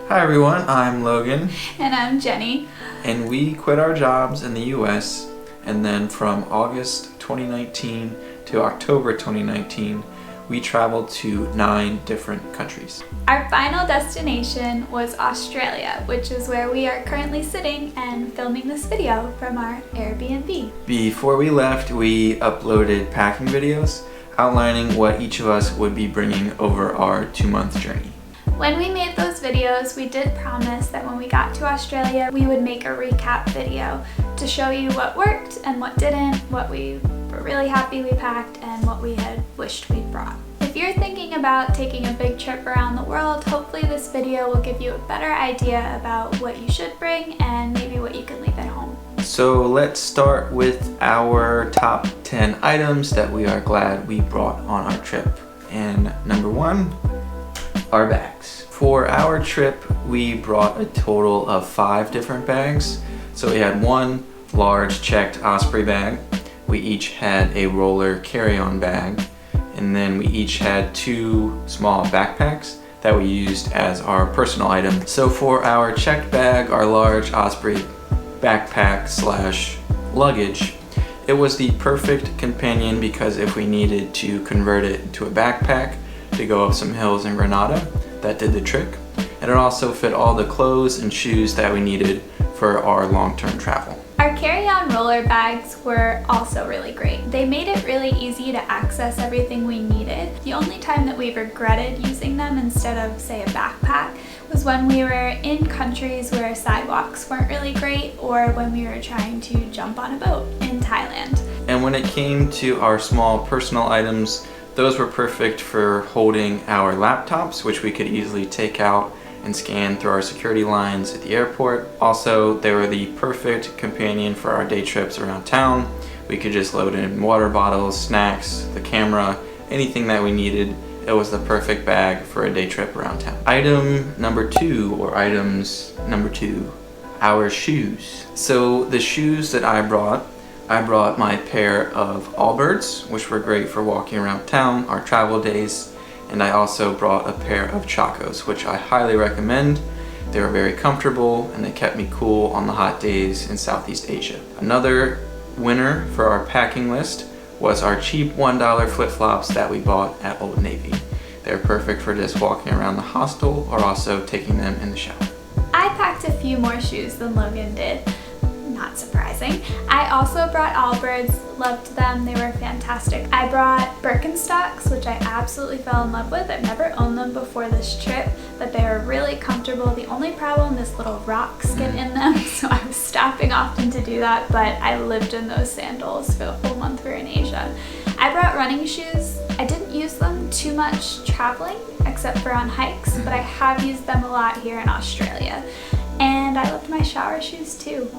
Hi everyone, I'm Logan. And I'm Jenny. And we quit our jobs in the US, and then from August 2019 to October 2019, we traveled to 9 different countries. Our final destination was Australia, which is where we are currently sitting and filming this video from our Airbnb. Before we left, we uploaded packing videos outlining what each of us would be bringing over our 2-month journey. When we made those videos, we did promise that when we got to Australia, we would make a recap video to show you what worked and what didn't, what we were really happy we packed, and what we had wished we'd brought. If you're thinking about taking a big trip around the world, hopefully this video will give you a better idea about what you should bring and maybe what you can leave at home. So let's start with our top 10 items that we are glad we brought on our trip. And number 1, our bags. For our trip, we brought a total of 5 different bags. So we had one large checked Osprey bag. We each had a roller carry-on bag. And then we each had 2 small backpacks that we used as our personal item. So for our checked bag, our large Osprey backpack / luggage, it was the perfect companion because if we needed to convert it into a backpack to go up some hills in Granada, that did the trick. And it also fit all the clothes and shoes that we needed for our long-term travel. Our carry-on roller bags were also really great. They made it really easy to access everything we needed. The only time that we regretted using them instead of, say, a backpack was when we were in countries where sidewalks weren't really great, or when we were trying to jump on a boat in Thailand. And when it came to our small personal items, those were perfect for holding our laptops, which we could easily take out and scan through our security lines at the airport. Also, they were the perfect companion for our day trips around town. We could just load in water bottles, snacks, the camera, anything that we needed. It was the perfect bag for a day trip around town. Item number 2, or items number 2, our shoes. So the shoes that I brought my pair of Allbirds, which were great for walking around town, our travel days. And I also brought a pair of Chacos, which I highly recommend. They were very comfortable and they kept me cool on the hot days in Southeast Asia. Another winner for our packing list was our cheap $1 flip-flops that we bought at Old Navy. They're perfect for just walking around the hostel or also taking them in the shower. I packed a few more shoes than Logan did. Not surprising. I also brought Allbirds, loved them, they were fantastic. I brought Birkenstocks, which I absolutely fell in love with. I've never owned them before this trip, but they are really comfortable. The only problem is little rocks get in them, so I was stopping often to do that, but I lived in those sandals for the whole month we were in Asia. I brought running shoes. I didn't use them too much traveling, except for on hikes, but I have used them a lot here in Australia. And I loved my shower shoes too.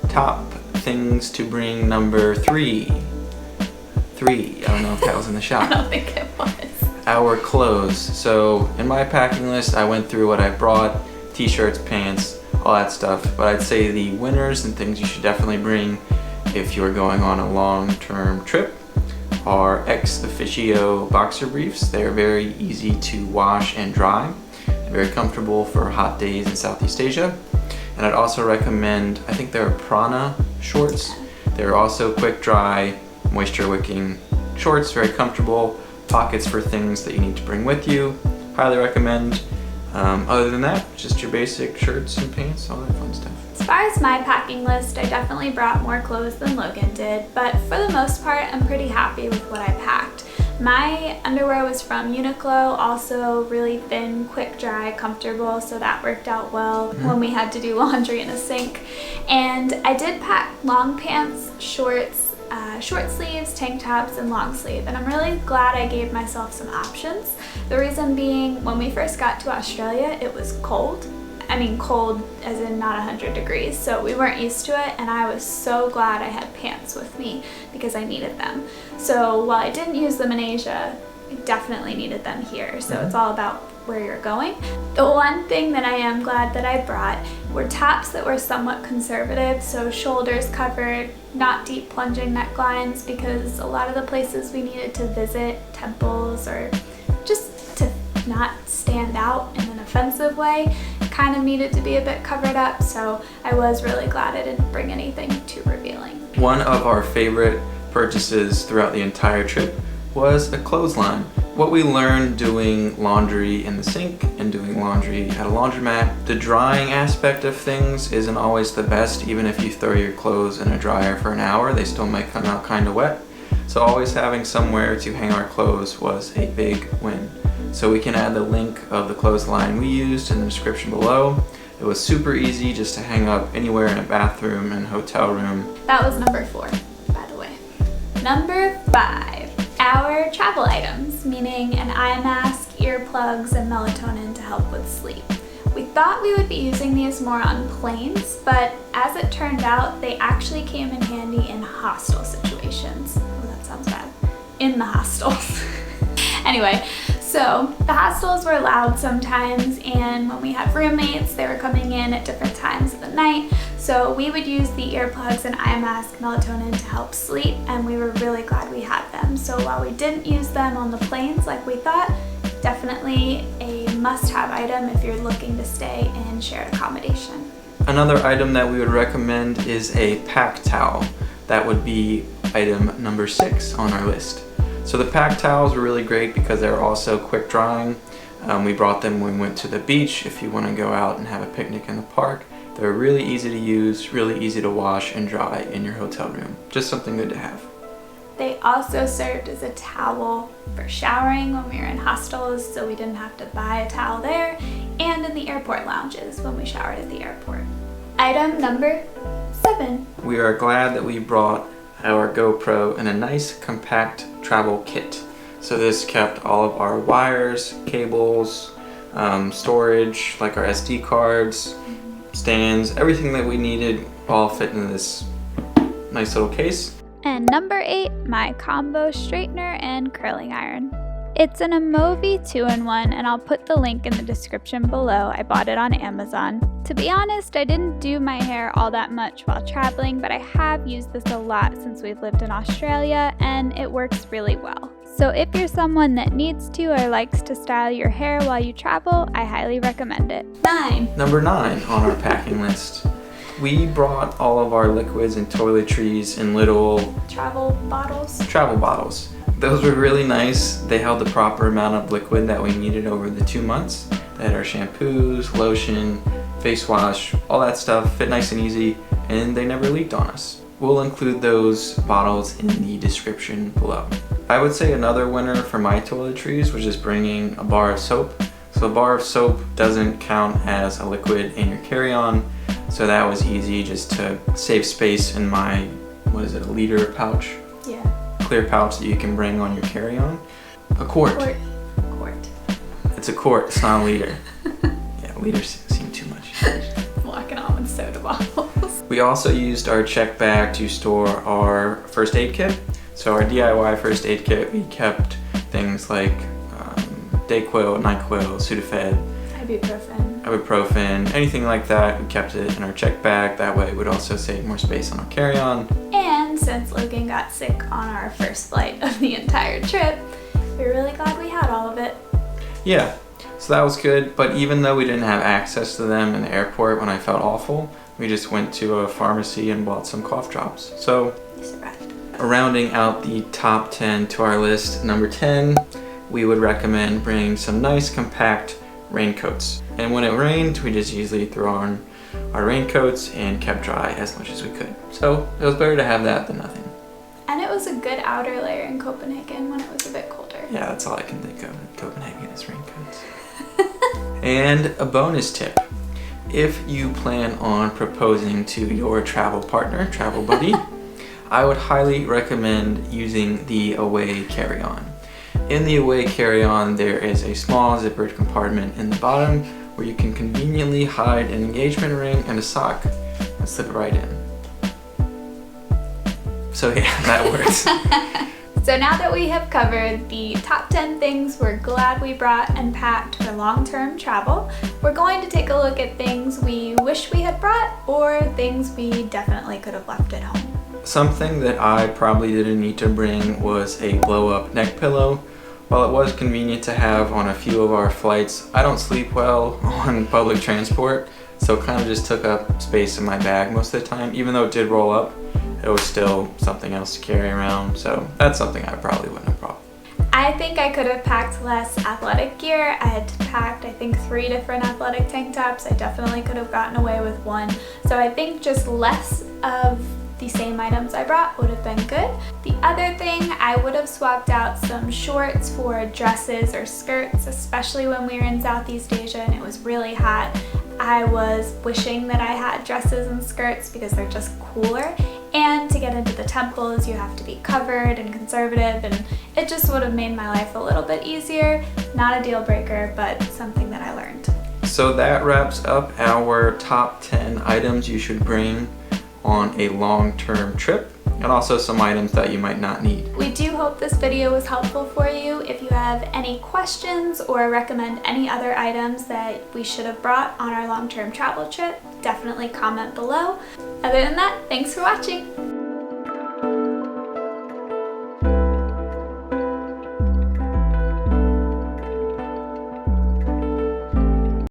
Top things to bring number 3. I don't know if that was in the shot. I don't think it was. Our clothes. So in my packing list, I went through what I brought, t-shirts, pants, all that stuff. But I'd say the winners and things you should definitely bring if you're going on a long-term trip are ex officio boxer briefs. They're very easy to wash and dry and very comfortable for hot days in Southeast Asia. And I'd also recommend, I think they're Prana shorts. They're also quick dry, moisture wicking shorts, very comfortable, pockets for things that you need to bring with you. Highly recommend. Other than that, just your basic shirts and pants, all that fun stuff. As far as my packing list, I definitely brought more clothes than Logan did, but for the most part, I'm pretty happy with what I packed. My underwear was from Uniqlo, also really thin, quick dry, comfortable, so that worked out well when we had to do laundry in a sink. And I did pack long pants, shorts, short sleeves, tank tops, and long sleeve, and I'm really glad I gave myself some options. The reason being, when we first got to Australia, it was cold. I mean cold as in not 100 degrees, so we weren't used to it, and I was so glad I had pants with me because I needed them. So while I didn't use them in Asia, I definitely needed them here, so it's all about where you're going. The one thing that I am glad that I brought were tops that were somewhat conservative, so shoulders covered, not deep plunging necklines, because a lot of the places we needed to visit, temples or just to not stand out in an offensive way, kind of needed to be a bit covered up, so I was really glad I didn't bring anything too revealing. One of our favorite purchases throughout the entire trip was a clothesline. What we learned doing laundry in the sink and doing laundry at a laundromat, the drying aspect of things isn't always the best. Even if you throw your clothes in a dryer for an hour, they still might come out kind of wet. So always having somewhere to hang our clothes was a big win. So we can add the link of the clothesline we used in the description below. It was super easy just to hang up anywhere in a bathroom and hotel room. That was number 4, by the way. Number 5, our travel items, meaning an eye mask, earplugs, and melatonin to help with sleep. We thought we would be using these more on planes, but as it turned out, they actually came in handy in hostel situations. Oh, that sounds bad. In the hostels. Anyway, so the hostels were loud sometimes, and when we had roommates, they were coming in at different times of the night. So we would use the earplugs and eye mask melatonin to help sleep, and we were really glad we had them. So while we didn't use them on the planes like we thought, definitely a must-have item if you're looking to stay in shared accommodation. Another item that we would recommend is a pack towel. That would be item number 6 on our list. So the pack towels were really great because they're also quick drying. We brought them when we went to the beach if you want to go out and have a picnic in the park. They're really easy to use, really easy to wash and dry in your hotel room. Just something good to have. They also served as a towel for showering when we were in hostels, so we didn't have to buy a towel there, and in the airport lounges when we showered at the airport. Item number 7. We are glad that we brought our GoPro in a nice compact travel kit. So this kept all of our wires, cables, storage, like our SD cards, stands, everything that we needed all fit in this nice little case. And number 8, my combo straightener and curling iron. It's an Amovi 2-in-1, and I'll put the link in the description below. I bought it on Amazon. To be honest, I didn't do my hair all that much while traveling, but I have used this a lot since we've lived in Australia, and it works really well. So if you're someone that needs to or likes to style your hair while you travel, I highly recommend it. 9. Number 9 on our packing list. We brought all of our liquids and toiletries in little Travel bottles. Those were really nice. They held the proper amount of liquid that we needed over the 2 months. They had our shampoos, lotion, face wash, all that stuff fit nice and easy, and they never leaked on us. We'll include those bottles in the description below. I would say another winner for my toiletries was just bringing a bar of soap. So a bar of soap doesn't count as a liquid in your carry-on, so that was easy just to save space in my, what is it, a liter pouch? Yeah. Clear pouch that you can bring on your carry-on. A quart. Quart. It's a quart, it's not a liter. Yeah, liters seem too much. Walking on with soda bottles. We also used our check bag to store our first aid kit. So our DIY first aid kit, we kept things like Dayquil, NyQuil, Sudafed, ibuprofen, anything like that. We kept it in our check bag. That way it would also save more space on our carry-on. And since Logan got sick on our first flight of the entire trip, we're really glad we had all of it. Yeah, so that was good. But even though we didn't have access to them in the airport when I felt awful, we just went to a pharmacy and bought some cough drops. So We survived. rounding out the top 10 to our list, number 10, we would recommend bringing some nice compact raincoats. And when it rained, we just easily threw on our raincoats and kept dry as much as we could. So it was better to have that than nothing. And it was a good outer layer in Copenhagen when it was a bit colder. Yeah, that's all I can think of in Copenhagen is raincoats. And a bonus tip. If you plan on proposing to your travel partner, travel buddy, I would highly recommend using the Away carry-on. In the Away carry-on, there is a small zippered compartment in the bottom where you can conveniently hide an engagement ring and a sock and slip it right in. So yeah, that works. So now that we have covered the top 10 things we're glad we brought and packed for long-term travel, we're going to take a look at things we wish we had brought or things we definitely could have left at home. Something that I probably didn't need to bring was a blow-up neck pillow. While it was convenient to have on a few of our flights, I don't sleep well on public transport, so it kind of just took up space in my bag most of the time. Even though it did roll up, it was still something else to carry around, so that's something I probably wouldn't have brought. I think I could have packed less athletic gear. I had packed, I think, 3 different athletic tank tops. I definitely could have gotten away with 1. So I think just less of the same items I brought would have been good. The other thing, I would have swapped out some shorts for dresses or skirts, especially when we were in Southeast Asia and it was really hot. I was wishing that I had dresses and skirts because they're just cooler. And to get into the temples, you have to be covered and conservative, and it just would have made my life a little bit easier. Not a deal breaker, but something that I learned. So that wraps up our top 10 items you should bring on a long-term trip, and also some items that you might not need. We do hope this video was helpful for you. If you have any questions or recommend any other items that we should have brought on our long-term travel trip, definitely comment below. Other than that, thanks for watching.